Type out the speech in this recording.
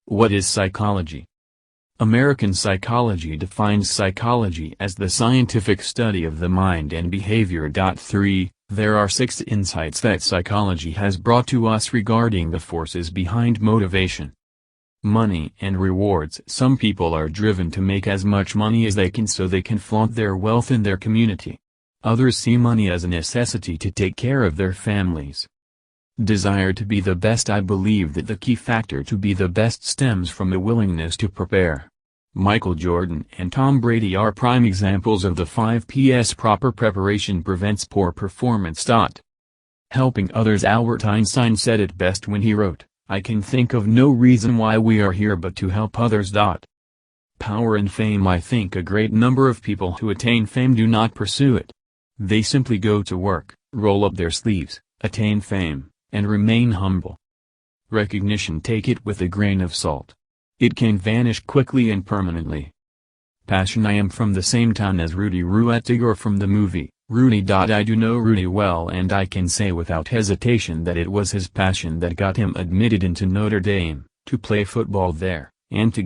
What is psychology? American psychology defines psychology as the scientific study of the mind and behavior. 3. There are 6 insights that psychology has brought to us regarding the forces behind motivation. Money and rewards. Some people are driven to make as much money as they can so they can flaunt their wealth in their community. Others see money as a necessity to take care of their families. Desire to be the best. I believe that the key factor to be the best stems from the willingness to prepare. Michael Jordan and Tom Brady are prime examples of the 5 Ps. Proper preparation prevents poor performance. Helping others. Albert Einstein said it best when he wrote, "I can think of no reason why we are here but to help others." Power and fame. I think a great number of people who attain fame do not pursue it. They simply go to work, roll up their sleeves, attain fame, and remain humble. Recognition. Take it with a grain of salt. It can vanish quickly and permanently. Passion. I am from the same town as Rudy Ruettiger from the movie, Rudy. I do know Rudy well and I can say without hesitation that it was his passion that got him admitted into Notre Dame, to play football there, and to